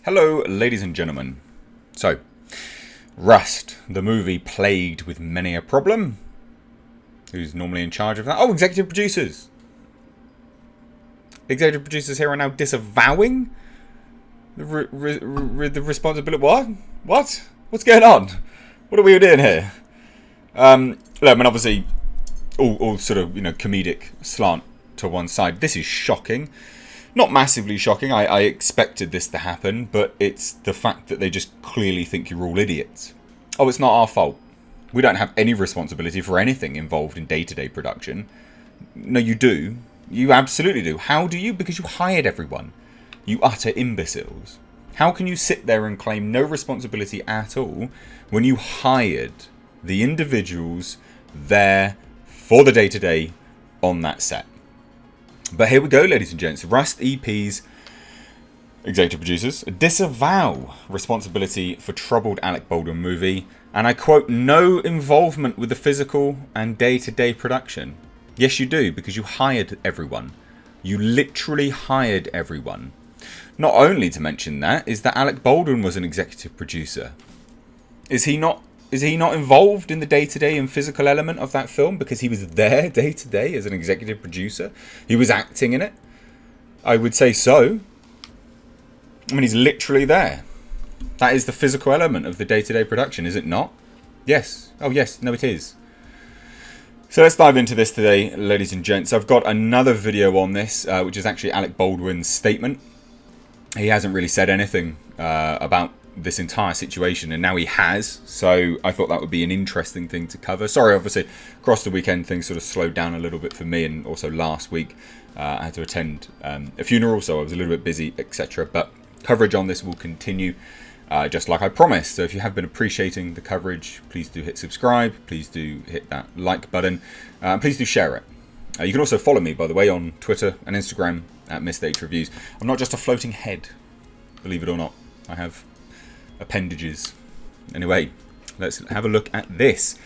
Hello, ladies and gentlemen. So, Rust, the movie plagued with many a problem. Who's normally in charge of that? Oh, executive producers. Executive producers here are now disavowing the responsibility. What? What? What's going on? What are we doing here? Look, I mean, obviously, all sort of comedic slant to one side. This is shocking. Not massively shocking. I expected this to happen, but it's the fact that they just clearly think you're all idiots. Oh, it's not our fault. We don't have any responsibility for anything involved in day-to-day production. No, you do. You absolutely do. How do you? Because you hired everyone. You utter imbeciles. How can you sit there and claim no responsibility at all when you hired the individuals there for the day-to-day on that set? But here we go, ladies and gents. Rust EP's executive producers disavow responsibility for troubled Alec Baldwin movie, and I quote, no involvement with the physical and day-to-day production. Yes, you do, because you hired everyone. You literally hired everyone. Not only to mention that, is that Alec Baldwin was an executive producer. Is he not involved in the day-to-day and physical element of that film because he was there day-to-day as an executive producer? He was acting in it? I would say so. I mean, he's literally there. That is the physical element of the day-to-day production, is it not? Yes. Oh, yes. No, it is. So let's dive into this today, ladies and gents. I've got another video on this, which is actually Alec Baldwin's statement. He hasn't really said anything about this entire situation, and now he has, so I thought that would be an interesting thing to cover. Sorry, obviously across the weekend things sort of slowed down a little bit for me, and also last week I had to attend a funeral, so I was a little bit busy, etc. But coverage on this will continue just like I promised. So if you have been appreciating the coverage, please do hit subscribe, please do hit that like button, please do share it. You can also follow me, by the way, on Twitter and Instagram at Missed Reviews. I'm not just a floating head, believe it or not. I have appendages. Anyway, let's have a look at this.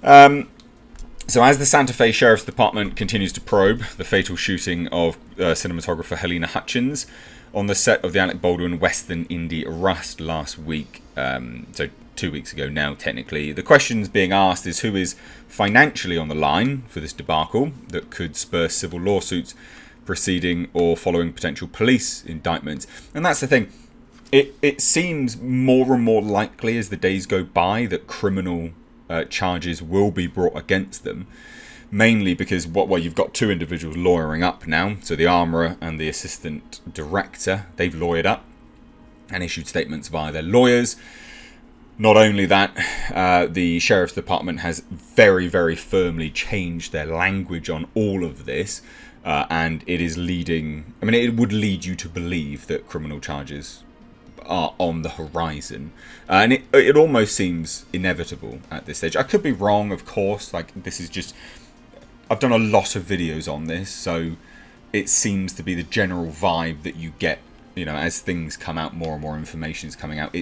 So as the Santa Fe Sheriff's Department continues to probe the fatal shooting of cinematographer Helena Hutchins on the set of the Alec Baldwin Western indie Rust last week, so 2 weeks ago now technically, the questions being asked is who is financially on the line for this debacle that could spur civil lawsuits preceding or following potential police indictments. And that's the thing. It seems more and more likely as the days go by that criminal charges will be brought against them, mainly because you've got two individuals lawyering up now. So the armourer and the assistant director, they've lawyered up and issued statements via their lawyers. Not only that, the Sheriff's Department has very, very firmly changed their language on all of this, and it is leading. I mean, it would lead you to believe that criminal charges are on the horizon, and it almost seems inevitable at this stage. I could be wrong, of course. Like, this is just, I've done a lot of videos on this, so it seems to be the general vibe that you get, as things come out, more and more information is coming out.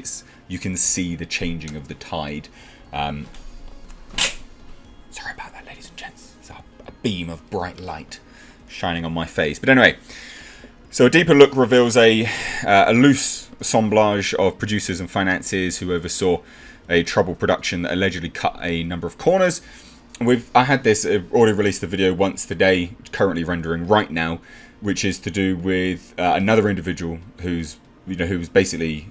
You can see the changing of the tide. Sorry about that, ladies and gents. It's a beam of bright light shining on my face. But anyway, so a deeper look reveals a loose assemblage of producers and financiers who oversaw a troubled production that allegedly cut a number of corners. I had this already released the video once today, currently rendering right now, which is to do with another individual who's basically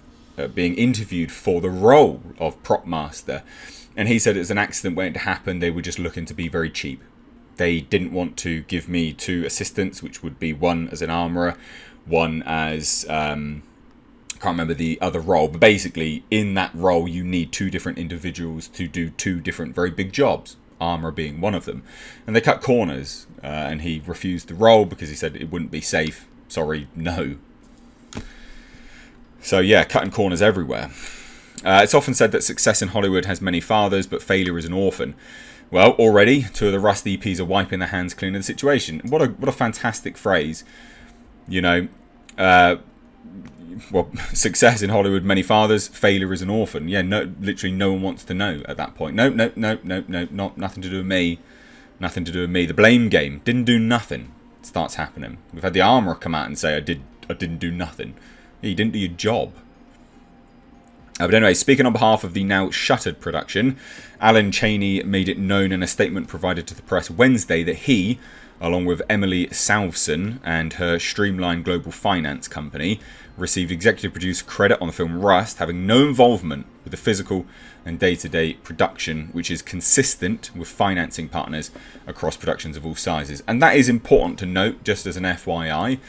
being interviewed for the role of prop master, and he said it was an accident waiting to happen. They were just looking to be very cheap. They didn't want to give me two assistants, which would be one as an armourer, one as I can't remember the other role, but basically in that role you need two different individuals to do two different very big jobs, armourer being one of them. And they cut corners, and he refused the role because he said it wouldn't be safe. Sorry, no. So yeah, cutting corners everywhere. It's often said that success in Hollywood has many fathers, but failure is an orphan. Well, already two of the Rust EPs are wiping their hands clean of the situation. What a fantastic phrase. Well, success in Hollywood, many fathers, failure is an orphan. Yeah, no, literally no one wants to know at that point. No, nothing to do with me. Nothing to do with me. The blame game didn't do nothing. Starts happening. We've had the armourer come out and say I didn't do nothing. You didn't do your job. But anyway, speaking on behalf of the now shuttered production, Alan Cheney made it known in a statement provided to the press Wednesday that he, along with Emily Salvson and her Streamline Global Finance company, received executive producer credit on the film Rust, having no involvement with the physical and day-to-day production, which is consistent with financing partners across productions of all sizes. And that is important to note, just as an FYI,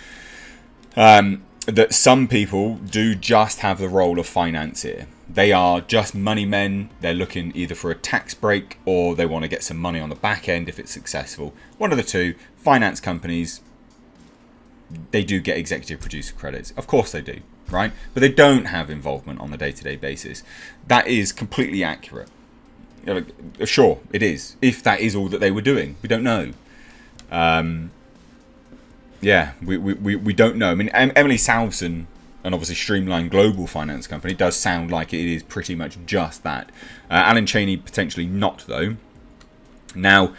that some people do just have the role of financier. They are just money men. They're looking either for a tax break or they want to get some money on the back end if it's successful. One of the two. Finance companies, they do get executive producer credits. Of course they do, right? But they don't have involvement on the day-to-day basis. That is completely accurate. Sure, it is. If that is all that they were doing. We don't know. Yeah, we don't know. I mean, Emily Salvson and obviously Streamline Global Finance Company does sound like it is pretty much just that. Alan Cheney potentially not, though. Now,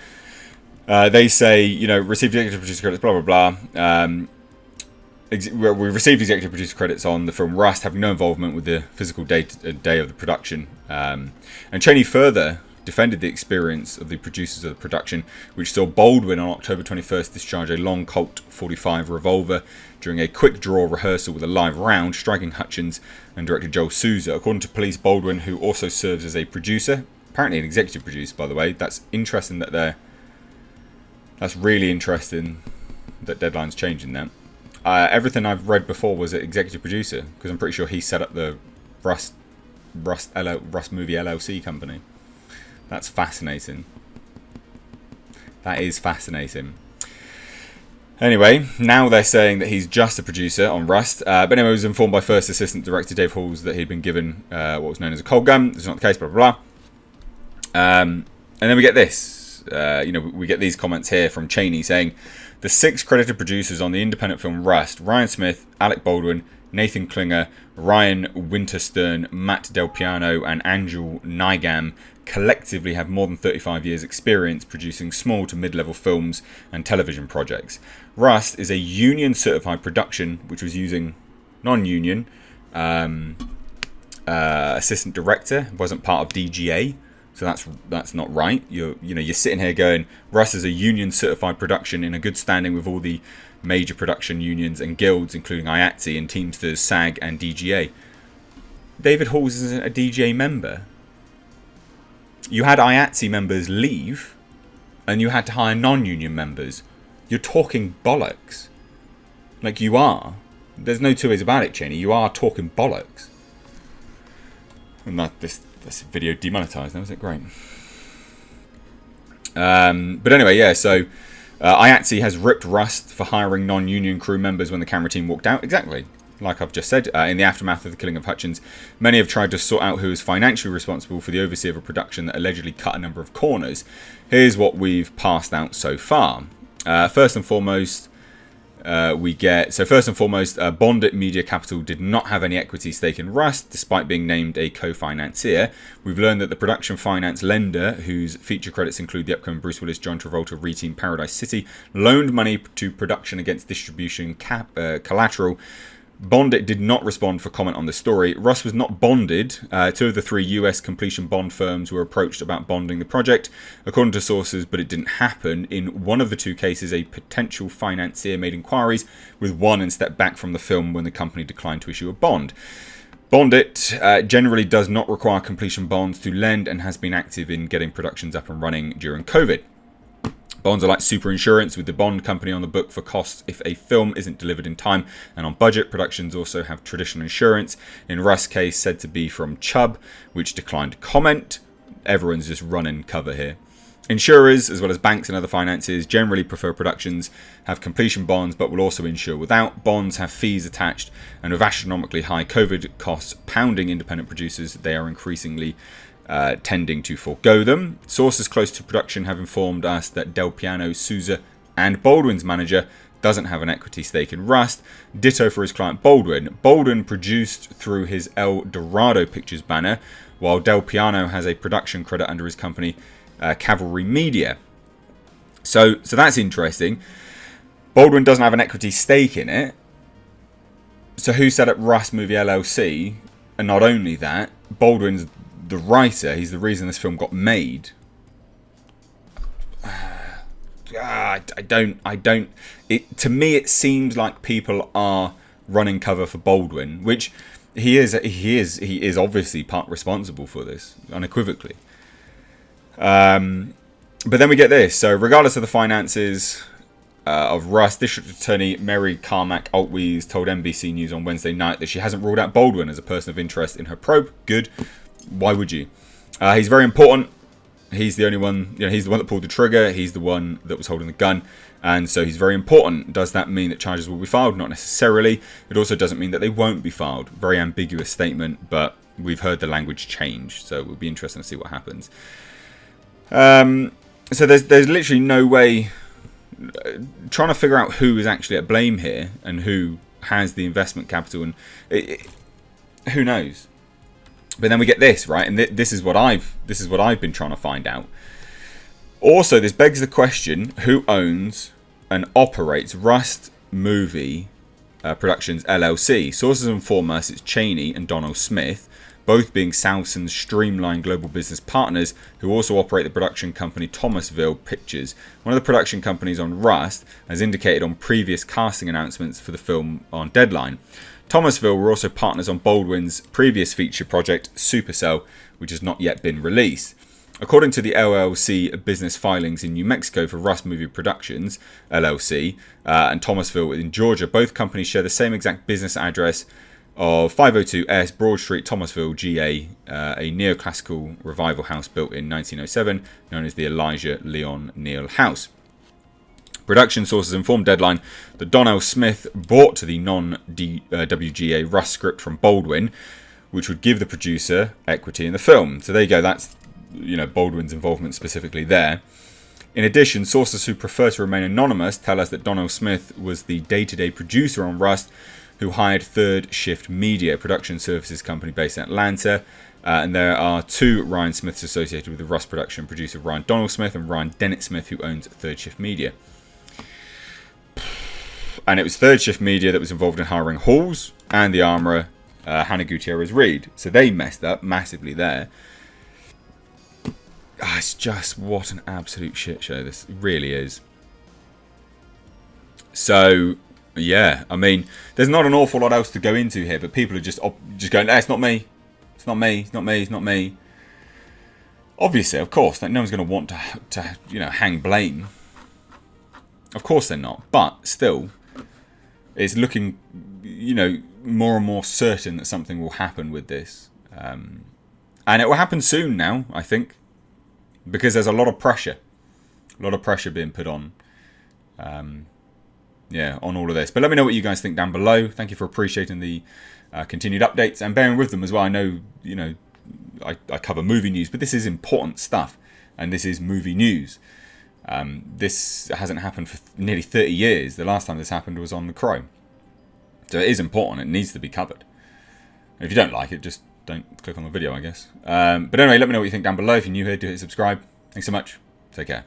they say, received executive producer credits, blah, blah, blah. We received executive producer credits on the film Rust, having no involvement with the physical day of the production. And Cheney further defended the experience of the producers of the production, which saw Baldwin on October 21st discharge a long Colt 45 revolver during a quick draw rehearsal with a live round, striking Hutchins and director Joel Souza. According to police, Baldwin, who also serves as a producer, apparently an executive producer, by the way. That's interesting that's really interesting that Deadline's changing that. Everything I've read before was an executive producer, because I'm pretty sure he set up the Rust Movie LLC company. That's fascinating. That is fascinating. Anyway, now they're saying that he's just a producer on Rust. But anyway, he was informed by First Assistant Director Dave Halls that he'd been given what was known as a cold gun. This is not the case, blah, blah, blah. And then we get this. We get these comments here from Cheney saying, the 6 credited producers on the independent film Rust, Ryan Smith, Alec Baldwin, Nathan Klinger, Ryan Winterstern, Matt Del Piano, and Angel Nigam collectively have more than 35 years' experience producing small to mid-level films and television projects. Rust is a union-certified production, which was using non-union assistant director, wasn't part of DGA, so that's not right. You're sitting here going, Rust is a union-certified production in a good standing with all the major production unions and guilds, including IATSE and Teamsters, SAG, and DGA. David Halls isn't a DGA member. You had IATSE members leave, and you had to hire non-union members. You're talking bollocks. Like, you are. There's no two ways about it, Cheney. You are talking bollocks. And this video demonetized now, is it? Great. But anyway, yeah, so IATSE has ripped Rust for hiring non-union crew members when the camera team walked out. Exactly. Like I've just said, in the aftermath of the killing of Hutchins, many have tried to sort out who is financially responsible for the overseer of a production that allegedly cut a number of corners. Here's what we've passed out so far. First and foremost, Bondit Media Capital did not have any equity stake in Rust, despite being named a co-financier. We've learned that the production finance lender, whose feature credits include the upcoming Bruce Willis, John Travolta, re-team Paradise City, loaned money to production against distribution collateral. Bondit did not respond for comment on the story. Rust was not bonded. 2 of the 3 US completion bond firms were approached about bonding the project, according to sources, but it didn't happen. In one of the 2 cases, a potential financier made inquiries with one and stepped back from the film when the company declined to issue a bond. Bondit generally does not require completion bonds to lend and has been active in getting productions up and running during COVID. Bonds are like super insurance, with the bond company on the book for costs if a film isn't delivered in time and on budget. Productions also have traditional insurance, in Rust's case said to be from Chubb, which declined to comment. Everyone's just running cover here. Insurers, as well as banks and other financiers, generally prefer productions have completion bonds but will also insure without. Bonds have fees attached, and with astronomically high COVID costs pounding independent producers, they are increasingly tending to forego them. Sources close to production have informed us that Del Piano, Souza, and Baldwin's manager doesn't have an equity stake in Rust. Ditto for his client Baldwin. Baldwin produced through his El Dorado Pictures banner, while Del Piano has a production credit under his company, Cavalry Media. So that's interesting. Baldwin doesn't have an equity stake in it, So who set up Rust Movie LLC? And not only that, Baldwin's the writer. He's the reason this film got made. I don't. To me, it seems like people are running cover for Baldwin, which he is. He is obviously part responsible for this, unequivocally. But then we get this. So, regardless of the finances of Rust, District Attorney Mary Carmack Altwees told NBC News on Wednesday night that she hasn't ruled out Baldwin as a person of interest in her probe. Good. Why would you? He's very important. He's the only one, he's the one that pulled the trigger. He's the one that was holding the gun. And so he's very important. Does that mean that charges will be filed? Not necessarily. It also doesn't mean that they won't be filed. Very ambiguous statement, but we've heard the language change. So it will be interesting to see what happens. So there's literally no way. Trying to figure out who is actually at blame here and who has the investment capital, and who knows. But then we get this, right? And this is what I've been trying to find out. Also, this begs the question: who owns and operates Rust Movie Productions LLC? Sources inform us it's Cheney and Donald Smith, both being Southson's streamlined global business partners, who also operate the production company Thomasville Pictures, one of the production companies on Rust, as indicated on previous casting announcements for the film on Deadline. Thomasville were also partners on Baldwin's previous feature project, Supercell, which has not yet been released. According to the LLC business filings in New Mexico for Rust Movie Productions, LLC, and Thomasville in Georgia, both companies share the same exact business address of 502 S Broad Street, Thomasville, GA, a neoclassical revival house built in 1907, known as the Elijah Leon Neal House. Production sources informed Deadline that Donnell Smith bought to the non-WGA Rust script from Baldwin, which would give the producer equity in the film. So there you go. That's Baldwin's involvement specifically there. In addition, sources who prefer to remain anonymous tell us that Donnell Smith was the day-to-day producer on Rust, who hired Third Shift Media, a production services company based in Atlanta. And there are two Ryan Smiths associated with the Rust production: producer Ryan Donald Smith and Ryan Dennett Smith, who owns Third Shift Media. And it was Third Shift Media that was involved in hiring Halls and the armourer Hannah Gutierrez-Reed. So they messed up massively there. It's just, what an absolute shit show this really is. So, yeah, I mean, there's not an awful lot else to go into here, but people are just going, it's not me. It's not me. It's not me. It's not me. Obviously, of course, no one's going to want to hang blame. Of course they're not. But still, it's looking, more and more certain that something will happen with this. And it will happen soon now, I think. Because there's a lot of pressure. A lot of pressure being put on. On all of this. But let me know what you guys think down below. Thank you for appreciating the continued updates and bearing with them as well. I know, I cover movie news, but this is important stuff. And this is movie news. This hasn't happened for nearly 30 years. The last time this happened was on The Crow. So it is important. It needs to be covered. If you don't like it, just don't click on the video, I guess. But anyway, let me know what you think down below. If you're new here, do hit subscribe. Thanks so much. Take care.